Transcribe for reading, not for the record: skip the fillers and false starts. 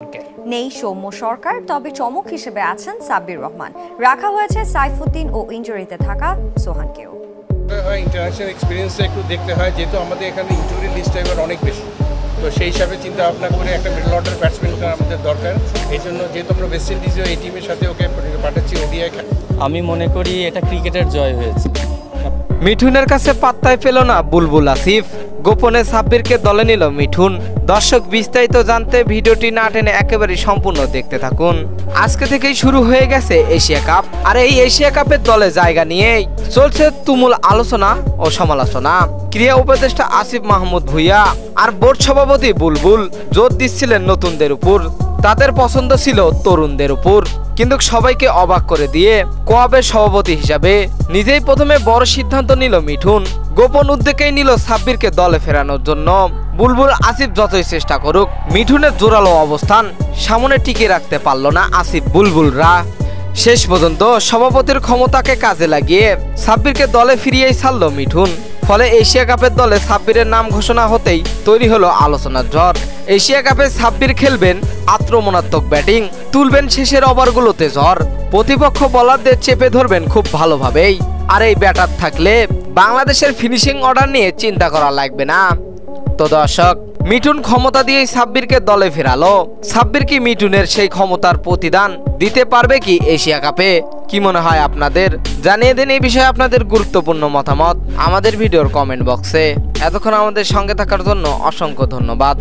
নেই সৌম্য সরকার, তবে চমক হিসেবে আছেন সাব্বির রহমান। রাখা হয়েছে সাইফুদ্দিন ও ইনজুরিতে থাকা সোহানকেও। ইন্টারন্যাশনাল এক্সপিরিয়েন্সটা একটু দেখতে হয়, যেহেতু আমাদের এখানে ইনজুরি লিস্টটা এবার অনেক বেশি, তো সেই হিসাবে চিন্তা ভাবনা করে একটা মিডল অর্ডার ব্যাটসম্যানটা আমাদের দরকার। এই জন্য যেহেতু আমরা ওয়েস্ট ইন্ডিজও এই টিমের সাথে ওকে পাঠাচ্ছি ওডিআই। আমি মনে করি এটা ক্রিকেটের জয় হয়েছে। মিঠুনের কাছে পাত্তাই পেল না বুলবুল আসিফ, গোপনে সাব্বিরকে দলে নিল মিঠুন। দর্শক, বিস্তারিত জানতে ভিডিওটি না টেনে একেবারে সম্পূর্ণ দেখতে থাকুন। আজকে থেকেই শুরু হয়ে গেছে এশিয়া কাপ, আর এই এশিয়া কাপের দলে জায়গা নিয়েই চলছে তুমুল আলোচনা ও সমালোচনা। ক্রীড়া উপদেষ্টা আসিফ মাহমুদ ভুঁইয়া আর বোর্ড সভাপতি বুলবুল জোর দিচ্ছিলেন নতুনদের উপর, তাদের পছন্দ ছিল তরুণদের উপর। কিন্তু সবাইকে অবাক করে দিয়ে কোয়াবের সভাপতি হিসাবে নিজেই প্রথমে বড় সিদ্ধান্ত নিল মিঠুন। গোপন উদ্যোগেই নিল সাব্বিরকে দলে ফেরানোর জন্য। বুলবুল আসিফ যতই চেষ্টা করুক, মিঠুনের জোরালো অবস্থান সামনে টিকে রাখতে পারল না আসিফ বুলবুলরা। শেষ পর্যন্ত সভাপতির ক্ষমতাকে কাজে লাগিয়ে সাব্বিরকে দলে ফিরিয়েই ছাড়ল মিঠুন। ফলে এশিয়া কাপের দলে সাব্বিরের নাম ঘোষণা হতেই তৈরি হলো আলোচনার ঝড়। এশিয়া কাপে সাব্বির খেলবেন আক্রমণাত্মক ব্যাটিং, তুলবেন শেষের ওভারগুলোতে ঝড়, প্রতিপক্ষ বোলারদের চেপে ধরবেন খুব ভালোভাবেই। আর এই ব্যাটার থাকলে বাংলাদেশের ফিনিশিং অর্ডার নিয়ে চিন্তা করা লাগবে না। তো দর্শক, মিঠুন ক্ষমতা দিয়েই সাব্বিরকে দলে ফেরালো। সাব্বির কি মিঠুনের সেই ক্ষমতার প্রতিদান দিতে পারবে কি এশিয়া কাপে? কি মনে হয় আপনাদের? জানিয়ে দিন এই বিষয়ে আপনাদের গুরুত্বপূর্ণ মতামত আমাদের ভিডিওর কমেন্ট বক্সে। এতক্ষণ আমাদের সঙ্গে থাকার জন্য অসংখ্য ধন্যবাদ।